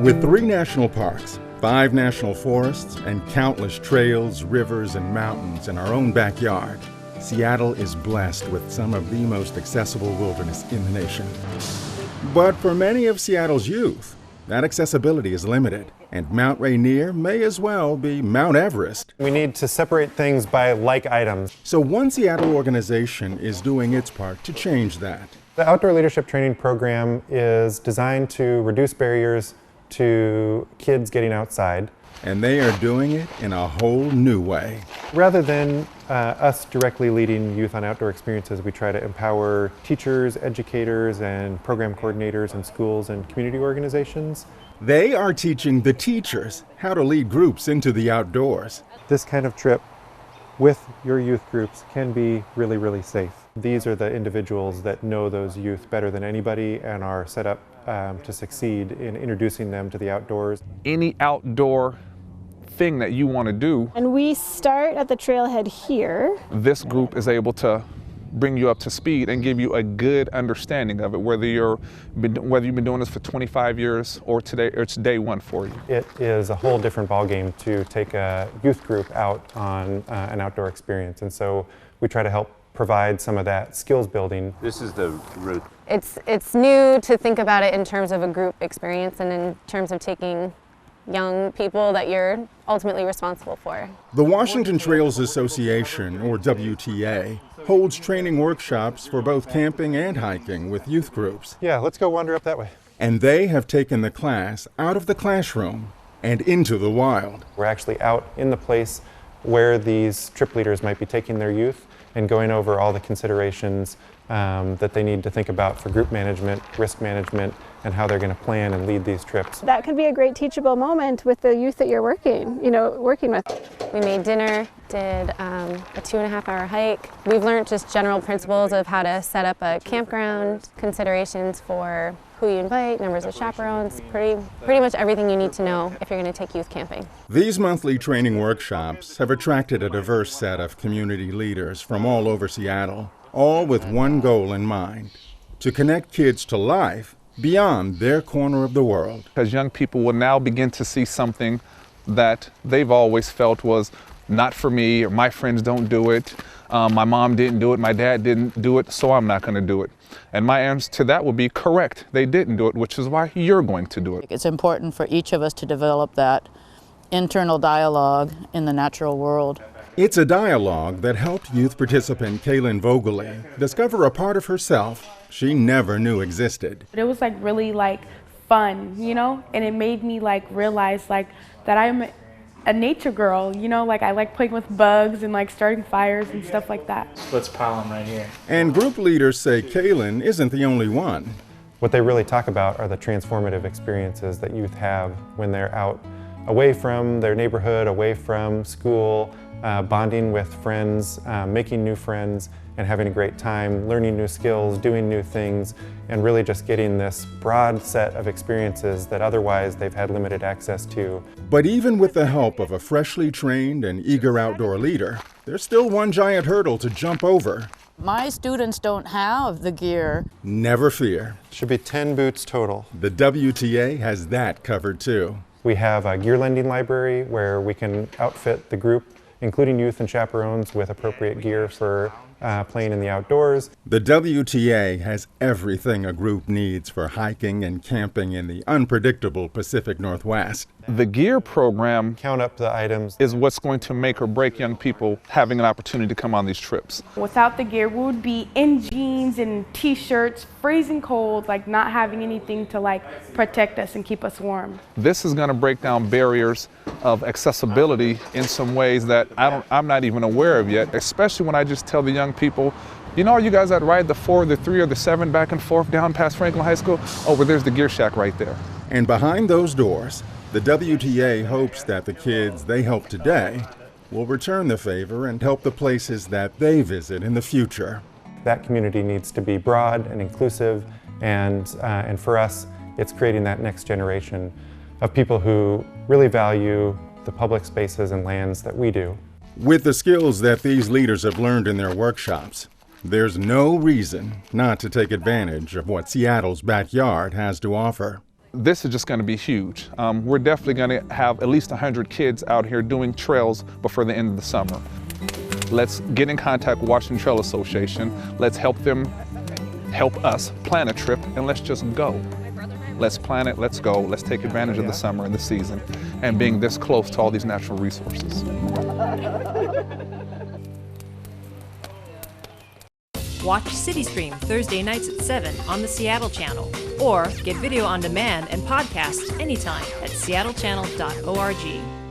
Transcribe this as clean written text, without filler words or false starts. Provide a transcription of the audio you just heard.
With 3 national parks, 5 national forests, and countless trails, rivers, and mountains in our own backyard, Seattle is blessed with some of the most accessible wilderness in the nation. But for many of Seattle's youth, that accessibility is limited, and Mount Rainier may as well be Mount Everest. We need to separate things by like items. So one Seattle organization is doing its part to change that. The Outdoor Leadership Training Program is designed to reduce barriers to kids getting outside. And they are doing it in a whole new way. Rather than us directly leading youth on outdoor experiences, we try to empower teachers, educators, and program coordinators in schools and community organizations. They are teaching the teachers how to lead groups into the outdoors. This kind of trip with your youth groups can be really, really safe. These are the individuals that know those youth better than anybody and are set up to succeed in introducing them to the outdoors. Any outdoor thing that you want to do. And we start at the trailhead here. This group is able to bring you up to speed and give you a good understanding of it, whether you've been doing this for 25 years or today, or it's day one for you. It is a whole different ballgame to take a youth group out on an outdoor experience, and so we try to help provide some of that skills building. This is the route. It's new to think about it in terms of a group experience and in terms of taking young people that you're ultimately responsible for. The Washington Trails Association, or WTA, holds training workshops for both camping and hiking with youth groups. Yeah, let's go wander up that way. And they have taken the class out of the classroom and into the wild. We're actually out in the place where these trip leaders might be taking their youth and going over all the considerations that they need to think about for group management, risk management, and how they're going to plan and lead these trips. That could be a great teachable moment with the youth that you're working with. We made dinner, did a 2.5-hour hike. We've learned just general principles of how to set up a campground, considerations for who you invite, numbers of chaperones, pretty much everything you need to know if you're going to take youth camping. These monthly training workshops have attracted a diverse set of community leaders from all over Seattle, all with one goal in mind: to connect kids to life beyond their corner of the world. Because young people will now begin to see something that they've always felt was not for me, or my friends don't do it, my mom didn't do it, my dad didn't do it, so I'm not going to do it. And my answer to that would be correct. They didn't do it, which is why you're going to do it. It's important for each of us to develop that internal dialogue in the natural world. It's a dialogue that helped youth participant KAYLYNN discover a part of herself she never knew existed. It was really fun, and it made me realize that I'm a nature girl, I like playing with bugs and starting fires and stuff like that. Let's pile them right here. And group leaders say KAYLYNN isn't the only one. What they really talk about are the transformative experiences that youth have when they're out away from their neighborhood, away from school, bonding with friends, making new friends, and having a great time, learning new skills, doing new things, and really just getting this broad set of experiences that otherwise they've had limited access to. But even with the help of a freshly trained and eager outdoor leader, there's still one giant hurdle to jump over. My students don't have the gear. Never fear. Should be 10 boots total. The WTA has that covered too. We have a gear lending library where we can outfit the group, including youth and chaperones, with appropriate gear for playing in the outdoors. The WTA has everything a group needs for hiking and camping in the unpredictable Pacific Northwest. The gear program Count up the items. is what's going to make or break young people having an opportunity to come on these trips. Without the gear, we would be in jeans and t-shirts, freezing cold, not having anything to protect us and keep us warm. This is going to break down barriers of accessibility in some ways that I'm not even aware of yet, especially when I just tell the young people, you guys that ride the 4, the 3, or the 7 back and forth down past Franklin High School? Oh, well, there's the gear shack right there. And behind those doors, the WTA hopes that the kids they help today will return the favor and help the places that they visit in the future. That community needs to be broad and inclusive, and for us, it's creating that next generation of people who really value the public spaces and lands that we do. With the skills that these leaders have learned in their workshops, there's no reason not to take advantage of what Seattle's backyard has to offer. this is just going to be huge. We're definitely going to have at least 100 kids out here doing trails before the end of the summer. Let's get in contact with Washington Trail Association. Let's help them help us plan a trip, and let's just go. Let's plan it, let's go, let's take advantage of the summer and the season and being this close to all these natural resources. Watch CityStream Thursday nights at 7 on the Seattle channel, or get video on demand and podcasts anytime at seattlechannel.org.